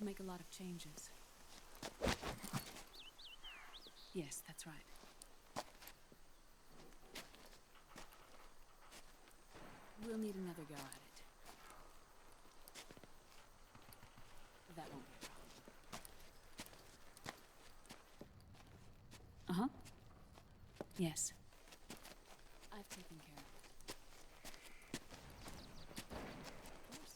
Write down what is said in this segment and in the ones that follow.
to make a lot of changes. Yes, that's right. We'll need another go at it. That won't be a problem. Uh-huh. Yes. I've taken care of it. Of course.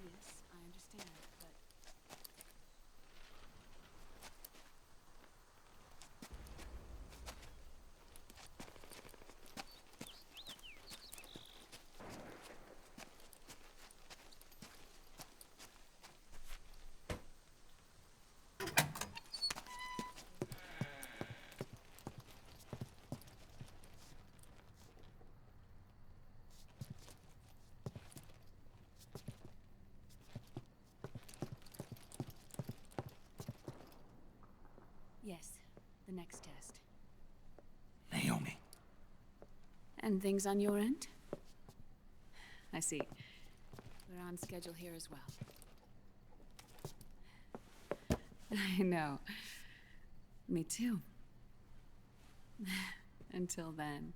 Yes, I understand, but... Yes, the next test. Naomi. And things on your end? I see. We're on schedule here as well. I know. Me too. Until then.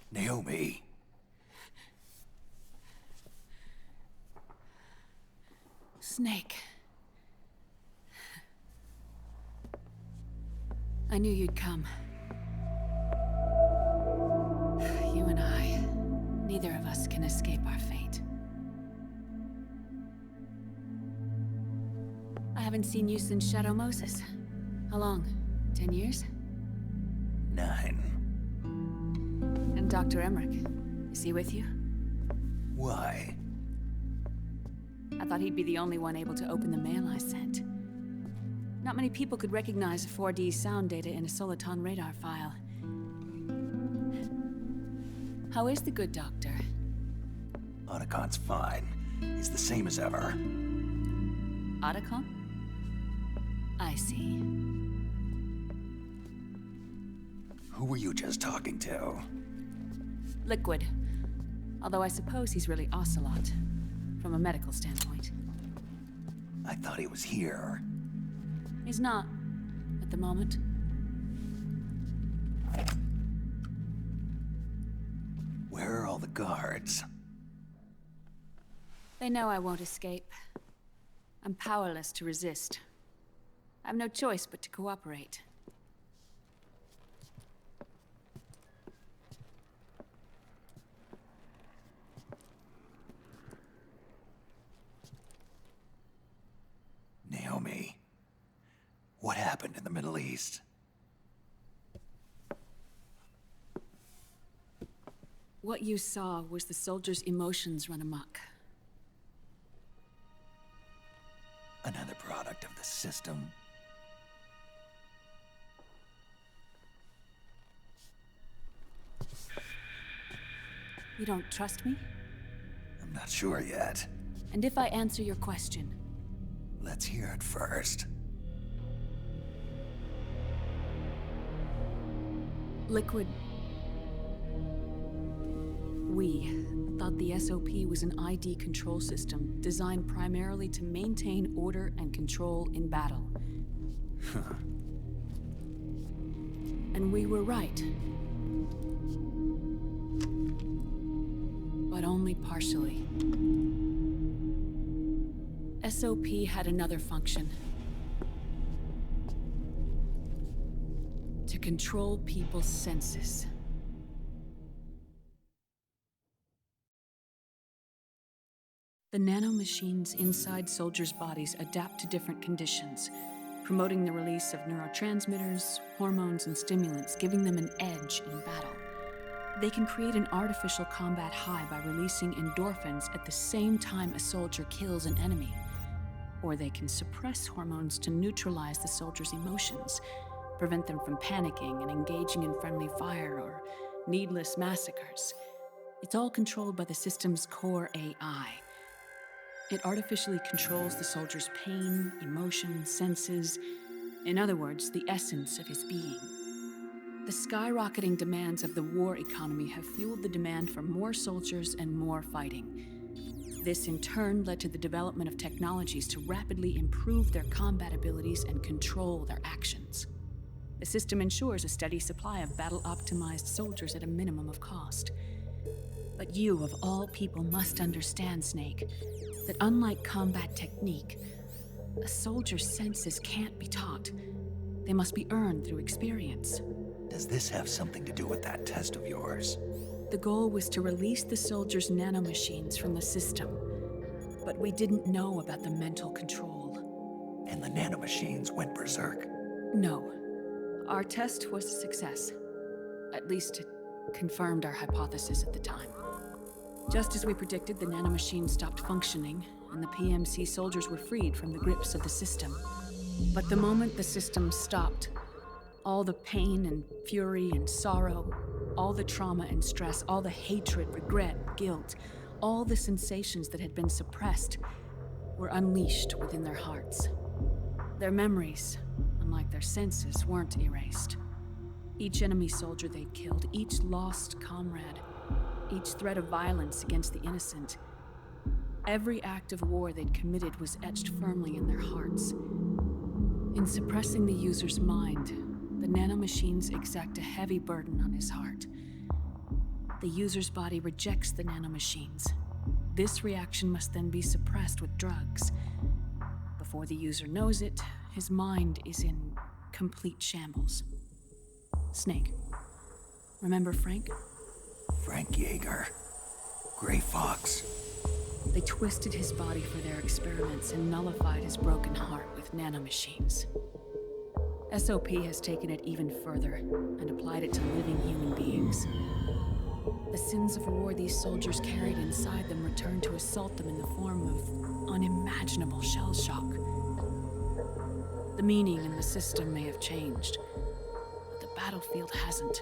Naomi. Snake. I knew you'd come. You and I, neither of us can escape our fate. I haven't seen you since Shadow Moses. How long? 10 years? 9. And Dr. Emmerich, is he with you? Why? I thought he'd be the only one able to open the mail I sent. Not many people could recognize 4D sound data in a soliton radar file. How is the good doctor? Otacon's fine. He's the same as ever. Otacon? I see. Who were you just talking to? Liquid. Although I suppose he's really Ocelot, from a medical standpoint. I thought he was here. He's not, at the moment. Where are all the guards? They know I won't escape. I'm powerless to resist. I have no choice but to cooperate. Naomi. What happened in the Middle East? What you saw was the soldiers' emotions run amok. Another product of the system? You don't trust me? I'm not sure yet. And if I answer your question? Let's hear it first. Liquid... We thought the SOP was an ID control system designed primarily to maintain order and control in battle. And we were right. But only partially. SOP had another function. To control people's senses. The nanomachines inside soldiers' bodies adapt to different conditions, promoting the release of neurotransmitters, hormones, and stimulants, giving them an edge in battle. They can create an artificial combat high by releasing endorphins at the same time a soldier kills an enemy. Or they can suppress hormones to neutralize the soldiers' emotions, prevent them from panicking and engaging in friendly fire or needless massacres. It's all controlled by the system's core AI. It artificially controls the soldier's pain, emotion, senses, in other words, the essence of his being. The skyrocketing demands of the war economy have fueled the demand for more soldiers and more fighting. This in turn led to the development of technologies to rapidly improve their combat abilities and control their actions. The system ensures a steady supply of battle-optimized soldiers at a minimum of cost. But you, of all people, must understand, Snake, that unlike combat technique, a soldier's senses can't be taught. They must be earned through experience. Does this have something to do with that test of yours? The goal was to release the soldiers' nanomachines from the system, but we didn't know about the mental control. And the nanomachines went berserk? No. Our test was a success. At least it confirmed our hypothesis at the time. Just as we predicted, the nanomachines stopped functioning, and the PMC soldiers were freed from the grips of the system. But the moment the system stopped, all the pain and fury and sorrow, all the trauma and stress, all the hatred, regret, guilt, all the sensations that had been suppressed were unleashed within their hearts. Their memories, unlike their senses, weren't erased. Each enemy soldier they'd killed, each lost comrade, each threat of violence against the innocent, every act of war they'd committed was etched firmly in their hearts. In suppressing the user's mind, the nanomachines exact a heavy burden on his heart. The user's body rejects the nanomachines. This reaction must then be suppressed with drugs. Before the user knows it, his mind is in complete shambles. Snake. Remember Frank? Frank Yeager. Gray Fox. They twisted his body for their experiments and nullified his broken heart with nanomachines. SOP has taken it even further and applied it to living human beings. The sins of war these soldiers carried inside them returned to assault them in the form of unimaginable shell shock. The meaning in the system may have changed, but the battlefield hasn't.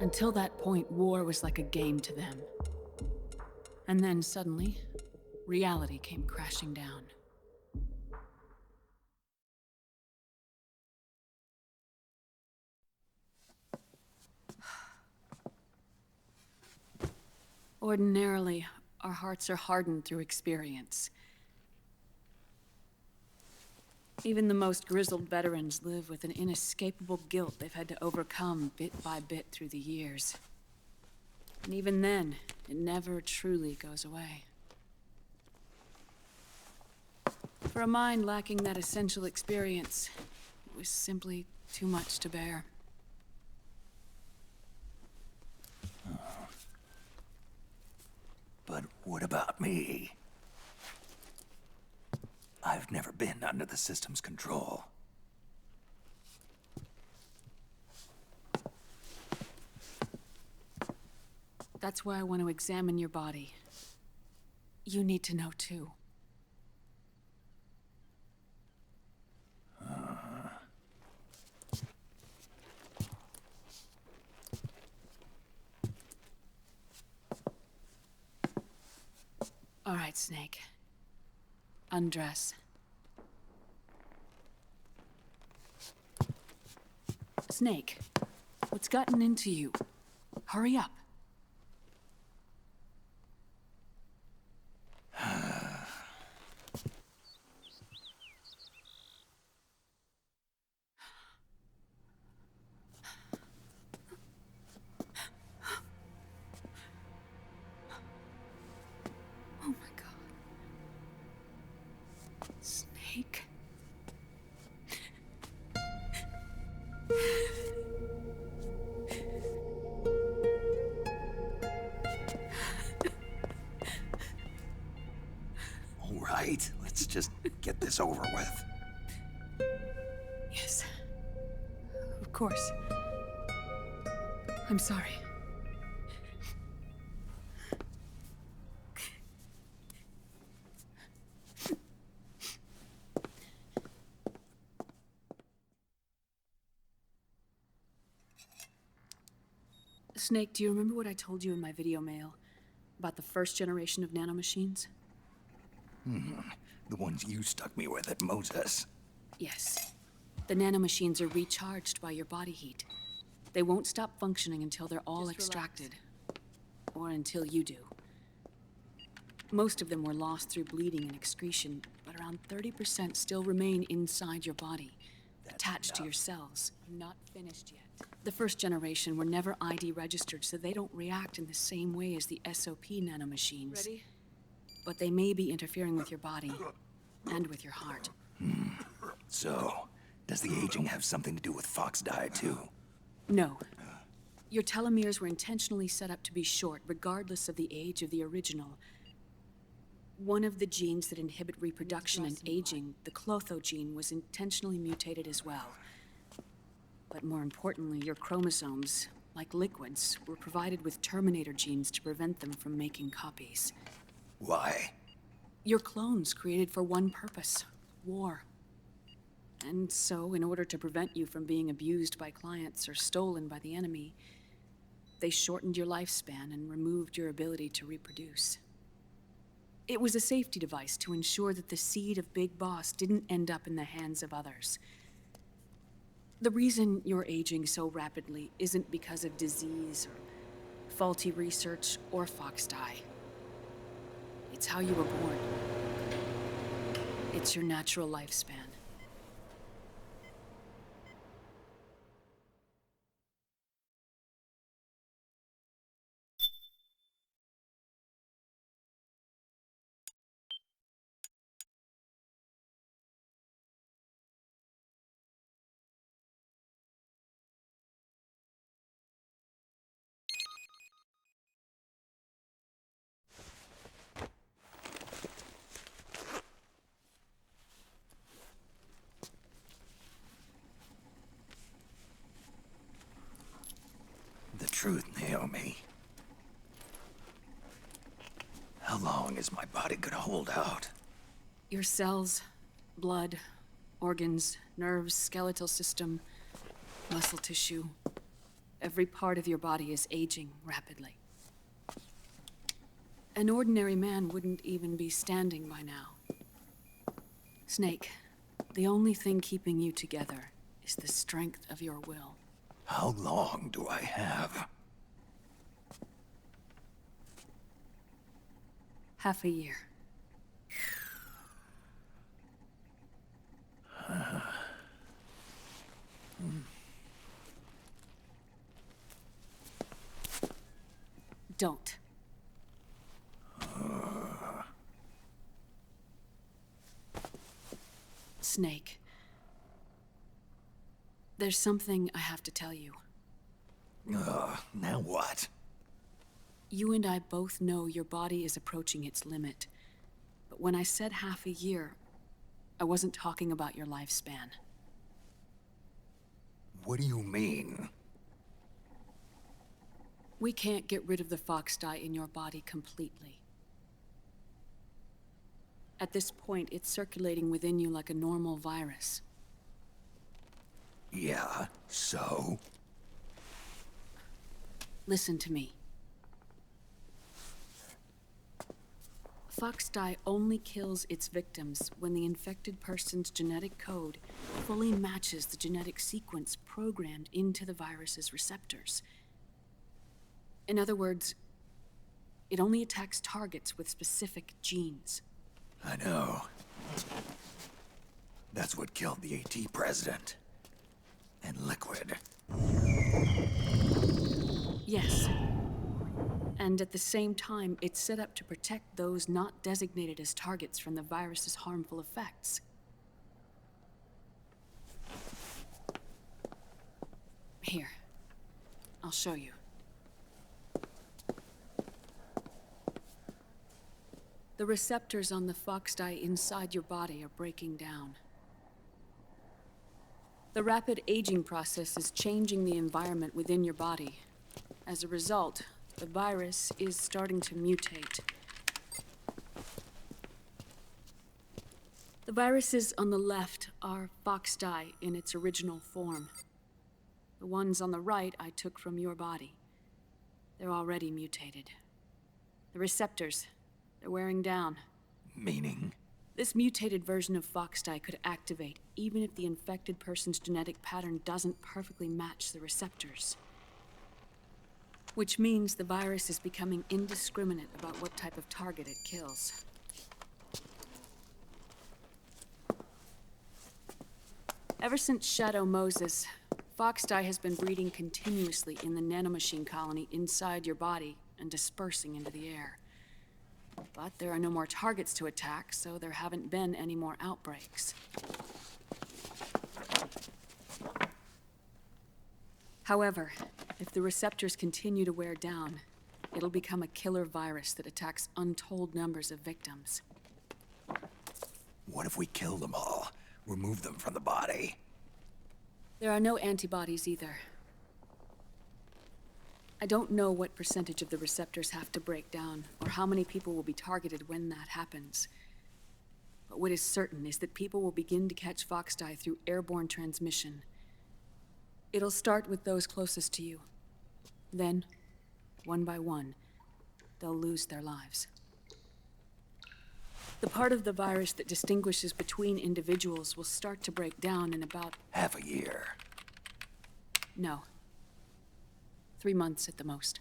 Until that point, war was like a game to them. And then suddenly, reality came crashing down. Ordinarily, our hearts are hardened through experience. Even the most grizzled veterans live with an inescapable guilt they've had to overcome bit by bit through the years. And even then, it never truly goes away. For a mind lacking that essential experience, it was simply too much to bear. But what about me? I've never been under the system's control. That's why I want to examine your body. You need to know too. All right, Snake. Undress. Snake, what's gotten into you? Hurry up. Oh my God. Snake. All right, let's just get this over with. Yes. Of course. I'm sorry. Snake, do you remember what I told you in my video mail about the first generation of nanomachines? The ones you stuck me with at Moses. Yes. The nanomachines are recharged by your body heat. They won't stop functioning until they're all extracted. Or until you do. Most of them were lost through bleeding and excretion, but around 30% still remain inside your body, attached to your cells. Not finished yet. The first generation were never ID registered, so they don't react in the same way as the SOP nanomachines. Ready? But they may be interfering with your body, and with your heart. So, does the aging have something to do with Fox die too? No. Your telomeres were intentionally set up to be short, regardless of the age of the original. One of the genes that inhibit reproduction and aging, the clotho gene, was intentionally mutated as well. But more importantly, your chromosomes, like liquids, were provided with terminator genes to prevent them from making copies. Why? Your clones created for one purpose: war. And so, in order to prevent you from being abused by clients or stolen by the enemy, they shortened your lifespan and removed your ability to reproduce. It was a safety device to ensure that the seed of Big Boss didn't end up in the hands of others. The reason you're aging so rapidly isn't because of disease or faulty research or Fox die. It's how you were born. It's your natural lifespan. The truth, Naomi. How long is my body gonna hold out? Your cells, blood, organs, nerves, skeletal system, muscle tissue. Every part of your body is aging rapidly. An ordinary man wouldn't even be standing by now. Snake, the only thing keeping you together is the strength of your will. How long do I have? Half a year. Don't. Snake. There's something I have to tell you. Now what? You and I both know your body is approaching its limit. But when I said half a year, I wasn't talking about your lifespan. What do you mean? We can't get rid of the Fox dye in your body completely. At this point, it's circulating within you like a normal virus. Yeah, so? Listen to me. Fox dye only kills its victims when the infected person's genetic code fully matches the genetic sequence programmed into the virus's receptors. In other words, it only attacks targets with specific genes. I know. That's what killed the AT president. And Liquid. Yes. And at the same time, it's set up to protect those not designated as targets from the virus's harmful effects. Here, I'll show you. The receptors on the Fox dye inside your body are breaking down. The rapid aging process is changing the environment within your body. As a result, the virus is starting to mutate. The viruses on the left are Fox dye in its original form. The ones on the right I took from your body. They're already mutated. The receptors, they're wearing down. Meaning? This mutated version of Foxdie could activate even if the infected person's genetic pattern doesn't perfectly match the receptors. Which means the virus is becoming indiscriminate about what type of target it kills. Ever since Shadow Moses, Foxdie has been breeding continuously in the nanomachine colony inside your body and dispersing into the air. But there are no more targets to attack, so there haven't been any more outbreaks. However, if the receptors continue to wear down, it'll become a killer virus that attacks untold numbers of victims. What if we kill them all? Remove them from the body? There are no antibodies either. I don't know what percentage of the receptors have to break down, or how many people will be targeted when that happens. But what is certain is that people will begin to catch Foxdie through airborne transmission. It'll start with those closest to you. Then, one by one, they'll lose their lives. The part of the virus that distinguishes between individuals will start to break down in about... Half a year. No. 3 months at the most.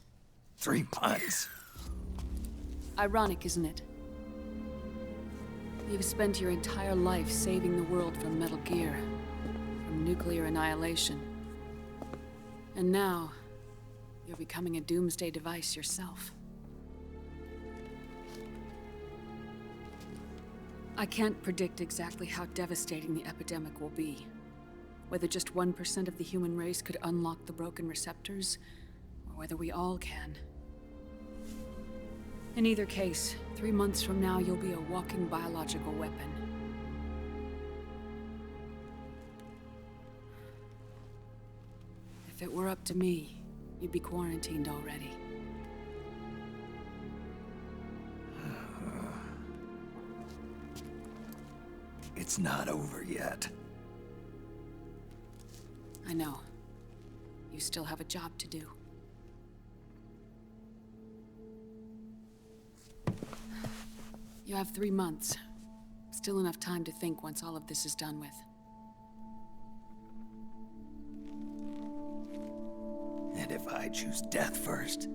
3 months? Ironic, isn't it? You've spent your entire life saving the world from Metal Gear, from nuclear annihilation. And now, you're becoming a doomsday device yourself. I can't predict exactly how devastating the epidemic will be. Whether just 1% of the human race could unlock the broken receptors, or whether we all can. In either case, 3 months from now, you'll be a walking biological weapon. If it were up to me, you'd be quarantined already. It's not over yet. I know. You still have a job to do. You have 3 months. Still enough time to think once all of this is done with. And if I choose death first,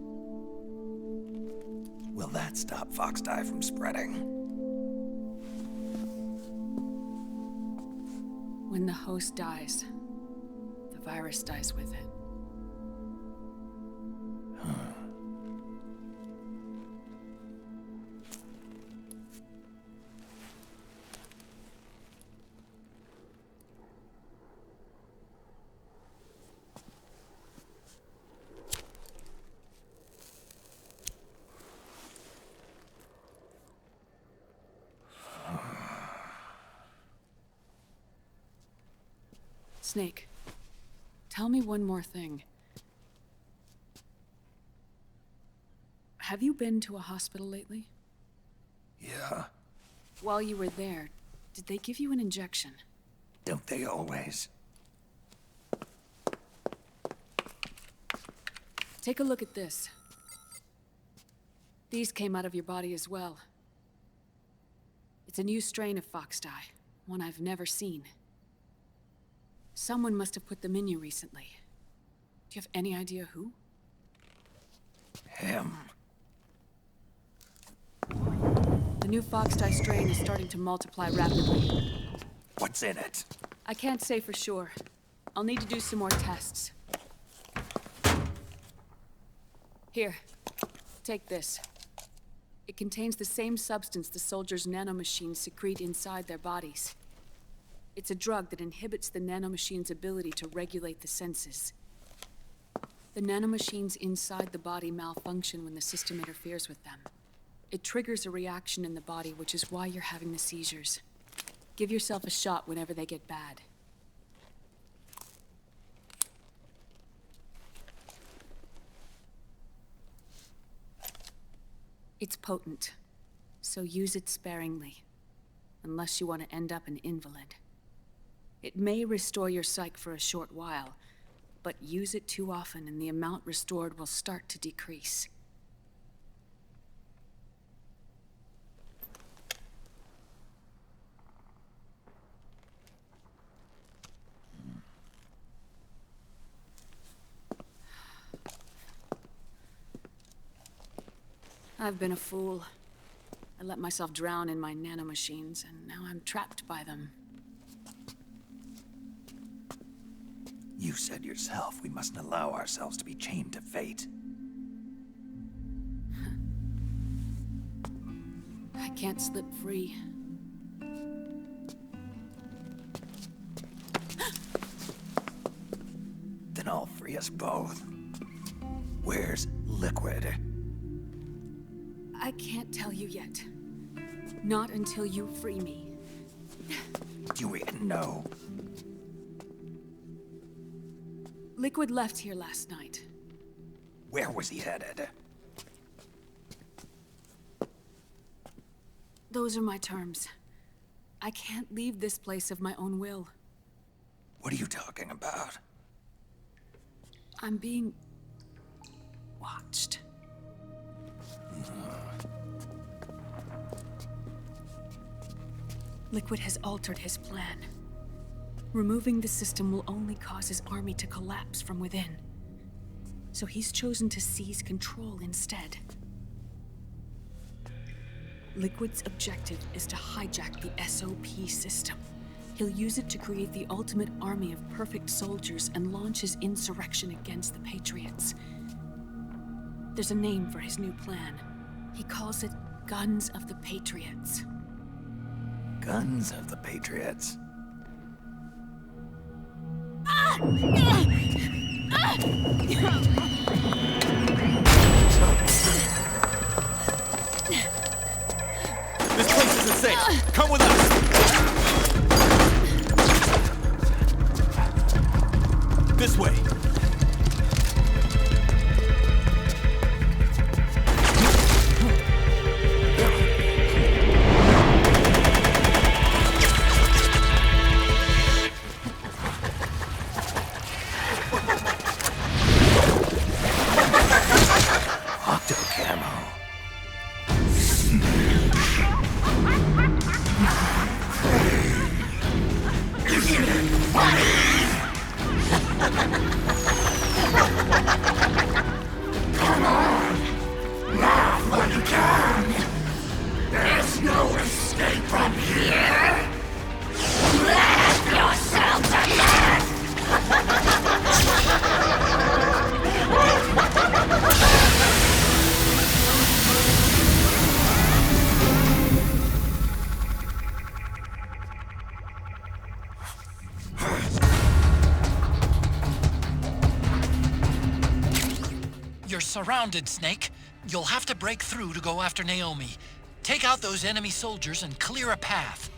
will that stop Foxdie from spreading? When the host dies, the virus dies with it. Snake, tell me one more thing. Have you been to a hospital lately? Yeah. While you were there, did they give you an injection? Don't they always? Take a look at this. These came out of your body as well. It's a new strain of Foxdie, one I've never seen. Someone must have put them in you recently. Do you have any idea who? Him. The new Foxdie strain is starting to multiply rapidly. What's in it? I can't say for sure. I'll need to do some more tests. Here, take this. It contains the same substance the soldiers' nanomachines secrete inside their bodies. It's a drug that inhibits the nanomachine's ability to regulate the senses. The nanomachines inside the body malfunction when the system interferes with them. It triggers a reaction in the body, which is why you're having the seizures. Give yourself a shot whenever they get bad. It's potent, so use it sparingly, unless you want to end up an invalid. It may restore your psyche for a short while, but use it too often and the amount restored will start to decrease. I've been a fool. I let myself drown in my nanomachines, and now I'm trapped by them. You said yourself we mustn't allow ourselves to be chained to fate. I can't slip free. Then I'll free us both. Where's Liquid? I can't tell you yet. Not until you free me. Do you even know? Liquid left here last night. Where was he headed? Those are my terms. I can't leave this place of my own will. What are you talking about? I'm being watched. Liquid has altered his plan. Removing the system will only cause his army to collapse from within. So he's chosen to seize control instead. Liquid's objective is to hijack the SOP system. He'll use it to create the ultimate army of perfect soldiers and launch his insurrection against the Patriots. There's a name for his new plan. He calls it Guns of the Patriots. Guns of the Patriots. This place isn't safe. Come with us. This way. Octo camo. You're surrounded, Snake. You'll have to break through to go after Naomi. Take out those enemy soldiers and clear a path.